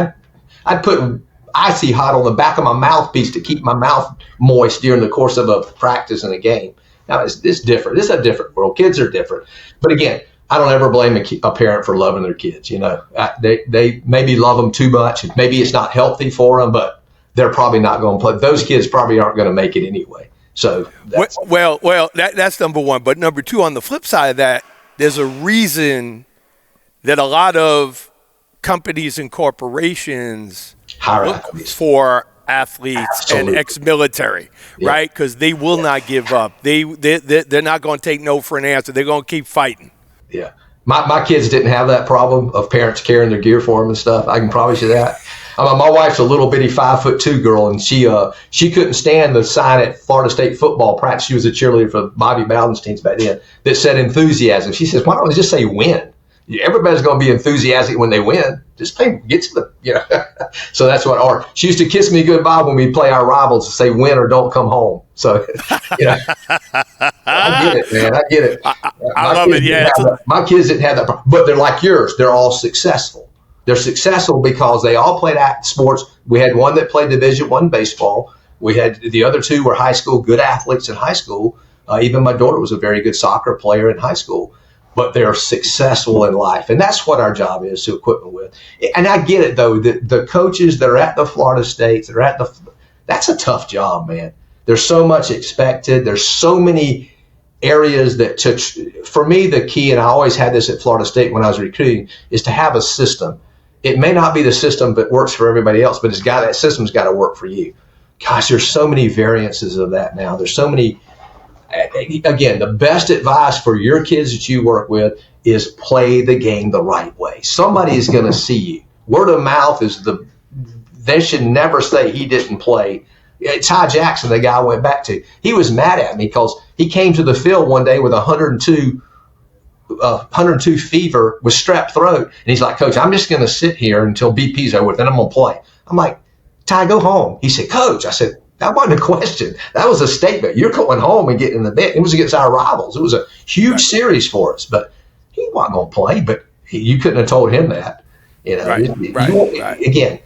I'd put icy hot on the back of my mouthpiece to keep my mouth moist during the course of a practice and a game. Now, it's different. This is a different world. Kids are different. But again, I don't ever blame a parent for loving their kids. They maybe love them too much. Maybe it's not healthy for them, but they're probably not going to play. Those kids probably aren't going to make it anyway. So that's that's number one. But number two, on the flip side of that, there's a reason that a lot of companies and corporations look for athletes Absolutely. and ex-military, right? Because they will not give up. They're not going to take no for an answer. They're going to keep fighting. Yeah. My kids didn't have that problem of parents carrying their gear for them and stuff. I can promise you that. My wife's a little bitty 5'2" girl, and she couldn't stand the sign at Florida State football practice. She was a cheerleader for Bobby Bowden's teams back then that said enthusiasm. She says, "Why don't we just say win? Everybody's going to be enthusiastic when they win. Just get to the, So that's what she used to kiss me goodbye when we play our rivals and say win or don't come home. So, I get it, man. I get it. I love it. Yeah. My kids didn't have that problem, but they're like yours. They're all successful. They're successful because they all played sports. We had one that played Division I baseball. We had the other two were high school, good athletes in high school. Even my daughter was a very good soccer player in high school. But they're successful in life. And that's what our job is to equip them with. And I get it, though. The coaches that are at the Florida States, that's a tough job, man. There's so much expected. There's so many areas for me, the key, and I always had this at Florida State when I was recruiting, is to have a system. It may not be the system that works for everybody else, but that system's got to work for you. Gosh, there's so many variances of that now. There's so many. Again, the best advice for your kids that you work with is play the game the right way. Somebody is going to see you. Word of mouth they should never say he didn't play. Ty Jackson, the guy I went back to, he was mad at me because he came to the field one day with 102 fever with strep throat. And he's like, "Coach, I'm just going to sit here until BP's over, then I'm going to play." I'm like, "Ty, go home." He said, "Coach," I said, "That wasn't a question. That was a statement. You're going home and getting in the bed." It was against our rivals. It was a huge series for us, but he wasn't going to play. But you couldn't have told him that. Again,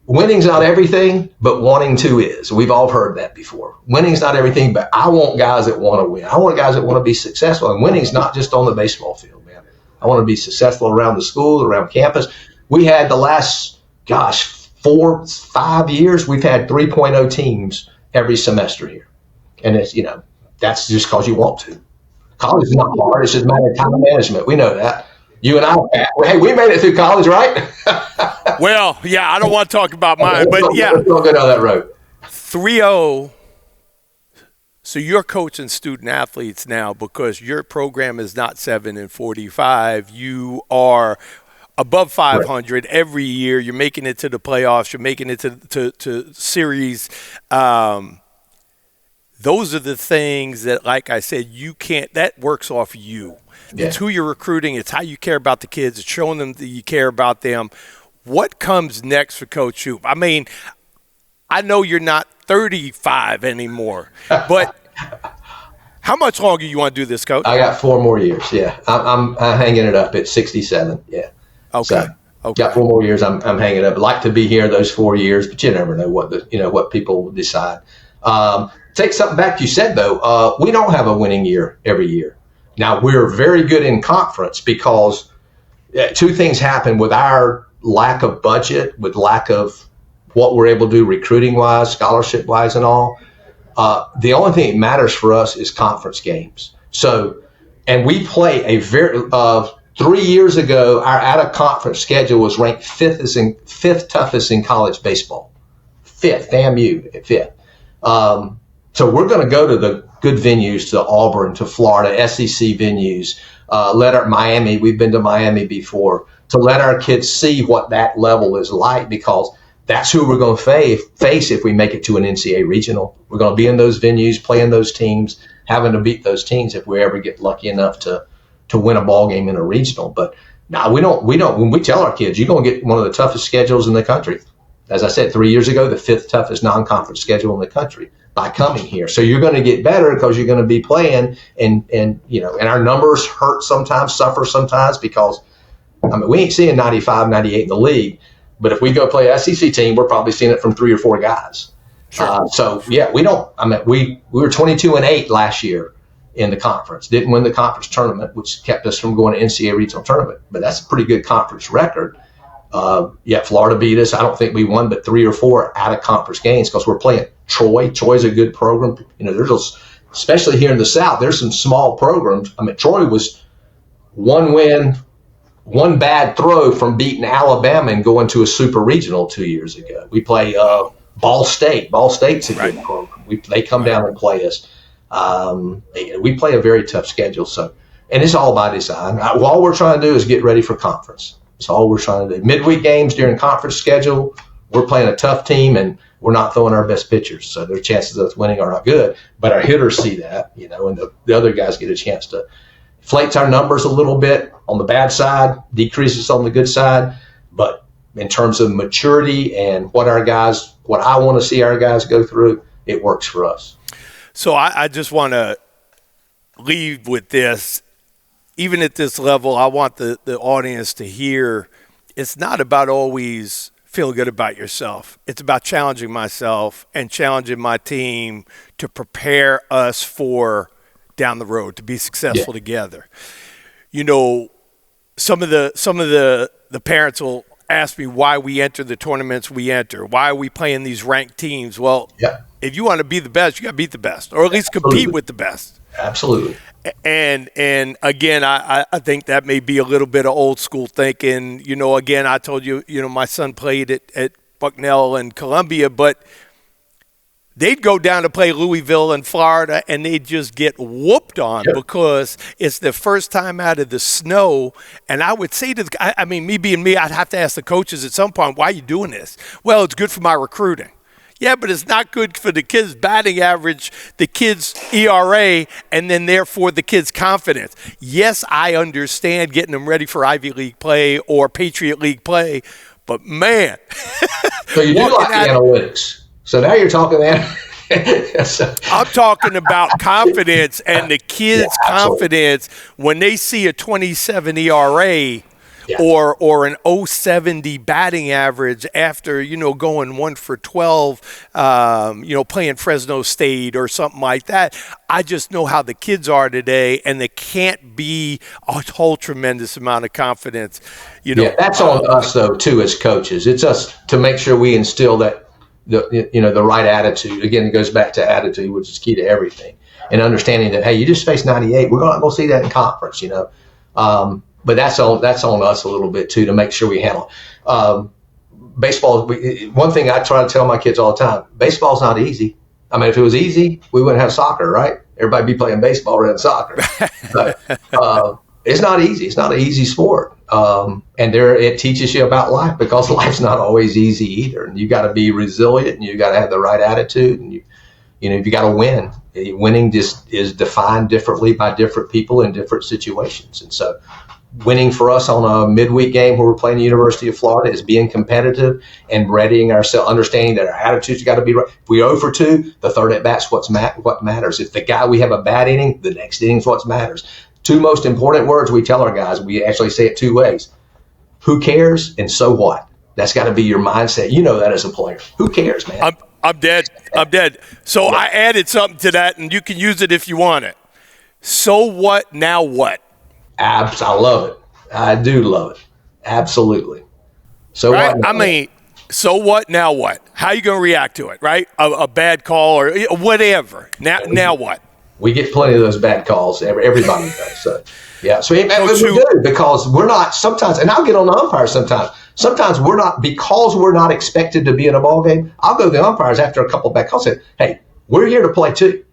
winning's not everything, but wanting to is. We've all heard that before. Winning's not everything, but I want guys that want to win. I want guys that want to be successful. And winning's not just on the baseball field, man. I want to be successful around the school, around campus. We had the last, 4-5 years, we've had 3.0 teams every semester here. And it's, that's just because you want to. College is not hard. It's just a matter of time management. We know that. You and I, hey, we made it through college, right? Well, yeah, I don't want to talk about mine, but yeah. Let's go down that road. 3-0. So you're coaching student athletes now because your program is not 7-45. You are above 500 every year. You're making it to the playoffs. You're making it to series. Those are the things that, like I said, that works off you. Yeah. It's who you're recruiting. It's how you care about the kids. It's showing them that you care about them. What comes next for Coach Shouppe? I mean, I know you're not 35 anymore, but how much longer you want to do this, Coach? I got 4 more years. Yeah, I'm hanging it up at 67. Yeah. Okay. So, okay. Got 4 more years. I'm hanging up. I'd like to be here those 4 years, but you never know what people decide. Take something back you said though. We don't have a winning year every year. Now we're very good in conference because 2 things happen with our lack of budget, with lack of what we're able to do recruiting wise, scholarship wise, and all. The only thing that matters for us is conference games. So, and we play a 3 years ago, our out-of-conference schedule was ranked 5th toughest in college baseball. 5th, FA&MU at 5th. So we're going to go to the good venues, to Auburn, to Florida, SEC venues, Miami. We've been to Miami before, to let our kids see what that level is like, because that's who we're going to face if we make it to an NCAA regional. We're going to be in those venues, playing those teams, having to beat those teams if we ever get lucky enough to win a ball game in a regional. But no, we don't. When we tell our kids, you're going to get one of the toughest schedules in the country. As I said 3 years ago, the 5th toughest non-conference schedule in the country by coming here. So you're going to get better because you're going to be playing, and our numbers hurt sometimes, suffer sometimes, because we ain't seeing 95, 98 in the league. But if we go play an SEC team, we're probably seeing it from 3 or 4 guys. Sure. So yeah, we don't. We were 22-8 last year in the conference. Didn't win the conference tournament, which kept us from going to NCAA regional tournament. But that's a pretty good conference record. Florida beat us. I don't think we won but 3 or 4 out of conference games because we're playing Troy. Troy's a good program. There's especially here in the South, there's some small programs. Troy was one win, one bad throw from beating Alabama and going to a super regional 2 years ago. We play Ball State. Ball State's a good program. They come down and play us. We play a very tough schedule. So, and it's all by design. All we're trying to do is get ready for conference. That's all we're trying to do. Midweek games during conference schedule, we're playing a tough team and we're not throwing our best pitchers. So their chances of us winning are not good. But our hitters see that, and the other guys get a chance to inflates our numbers a little bit on the bad side, decreases on the good side. But in terms of maturity and what I want to see our guys go through, it works for us. So I just want to leave with this. Even at this level, I want the audience to hear it's not about always feeling good about yourself. It's about challenging myself and challenging my team to prepare us for down the road to be successful together. Some of the parents will ask me why we enter the tournaments we enter. Why are we playing these ranked teams? Well, if you want to be the best, you got to beat the best, or at least compete with the best. Absolutely. And again, I think that may be a little bit of old school thinking. Again, I told you, my son played at Bucknell and Columbia, but they'd go down to play Louisville in Florida, and they'd just get whooped on because it's the first time out of the snow. And I would say to the guy, me being me, I'd have to ask the coaches at some point, why are you doing this? Well, it's good for my recruiting. Yeah, but it's not good for the kids' batting average, the kids' ERA, and then therefore the kids' confidence. Yes, I understand getting them ready for Ivy League play or Patriot League play, but man. So you do like analytics. So now you're talking that. I'm talking about confidence and the kids' confidence when they see a 27 ERA or an 070 batting average after, going 1 for 12, playing Fresno State or something like that. I just know how the kids are today, and they can't be a whole tremendous amount of confidence. That's on us, though, too, as coaches. It's us to make sure we instill that. The right attitude. Again, it goes back to attitude, which is key to everything. And understanding that, hey, you just faced 98. We're not going to see that in conference, But that's on us a little bit too, to make sure we handle baseball. One thing I try to tell my kids all the time: baseball's not easy. If it was easy, we wouldn't have soccer, right? Everybody be playing baseball rather than soccer. But, it's not easy. It's not an easy sport. And it teaches you about life, because life's not always easy either. And you got to be resilient, and you got to have the right attitude, and you got to win. Winning just is defined differently by different people in different situations. And so winning for us on a midweek game where we're playing the University of Florida is being competitive and readying ourselves, understanding that our attitude's got to be right. If we 0 for 2, the third at bat's what matters. If the guy we have a bad inning, the next inning's what matters. 2 most important words we tell our guys. We actually say it 2 ways. Who cares and so what? That's got to be your mindset. You know that as a player. Who cares, man? I'm dead. So I added something to that, and you can use it if you want it. So what, now what? I love it. I do love it. Absolutely. So right? What? So what, now what? How are you going to react to it, right? A bad call or whatever. Now what? We get plenty of those bad calls. Everybody does. So, yeah. So we do, because we're not sometimes, and I'll get on the umpires sometimes. Sometimes we're not, because we're not expected to be in a ball game. I'll go to the umpires after a couple of bad calls and say, hey, we're here to play too.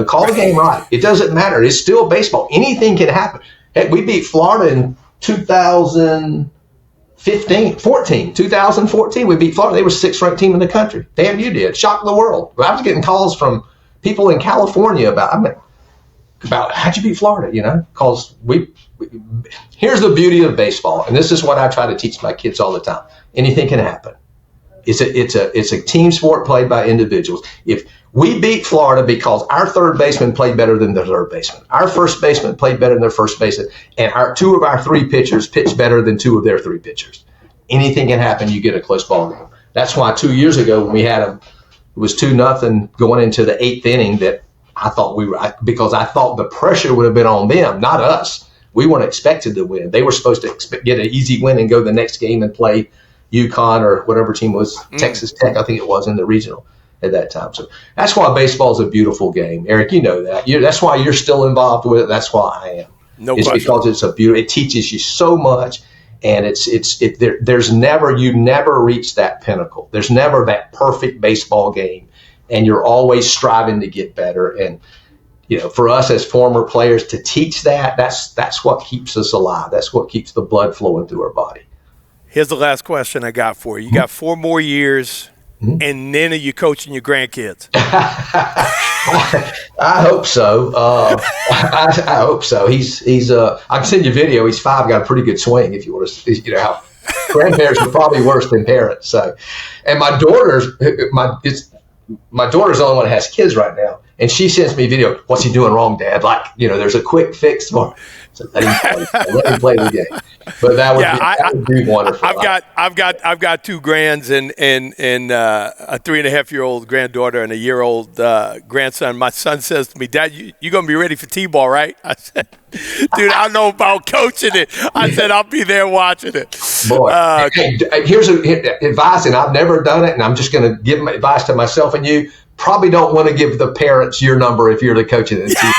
Call the game right. It doesn't matter. It's still baseball. Anything can happen. Hey, we beat Florida in 2014. We beat Florida. They were 6th ranked team in the country. FA&MU did. Shocked the world. I was getting calls from people in California about how'd you beat Florida, because here's the beauty of baseball, and this is what I try to teach my kids all the time. Anything can happen. It's a team sport played by individuals. If we beat Florida because our third baseman played better than their third baseman, our first baseman played better than their first baseman, and 2 of our 3 pitchers pitched better than 2 of their 3 pitchers. Anything can happen. You get a close ball game. That's why 2 years ago when we had it was 2-0 going into the 8th inning, that I thought because I thought the pressure would have been on them, not us. We weren't expected to win. They were supposed to get an easy win and go the next game and play UConn or whatever team was, Texas Tech, I think it was, in the regional at that time. So that's why baseball is a beautiful game. Eric, you know that. That's why you're still involved with it. That's why I am. No It's question. because it's it teaches you so much, and there's never, you never reach that pinnacle. There's never that perfect baseball game, and you're always striving to get better. And for us as former players to teach that's what keeps us alive. That's what keeps the blood flowing through our body. Here's the last question I got for you. You got 4 more years, and then are you coaching your grandkids? I hope so. I hope so. He's I can send you a video. He's 5, got a pretty good swing if you want to, how grandparents are probably worse than parents. So, and my daughter's the only one that has kids right now. And she sends me a video. What's he doing wrong, Dad? Like, there's a quick fix for him. So let him play the game. But that would be wonderful. I've got 2 grands and a 3.5-year-old granddaughter and a year-old grandson. My son says to me, Dad, you're going to be ready for T-ball, right? I said, dude, I know about coaching it. I said, I'll be there watching it. Boy, here's advice, and I've never done it, and I'm just going to give my advice to myself and you. Probably don't want to give the parents your number if you're the coach of the team.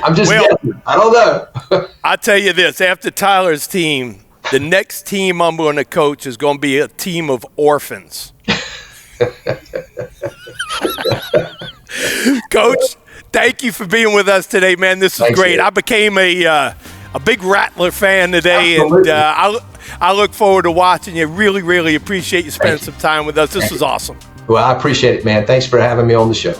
I'm just guessing. I don't know. I'll tell you this. After Tyler's team, the next team I'm going to coach is going to be a team of orphans. Coach, thank you for being with us today, man. This is great. I became a big Rattler fan today, Absolutely. And I look forward to watching you. Really, really appreciate you spending some time with us. This was awesome. Well, I appreciate it, man. Thanks for having me on the show.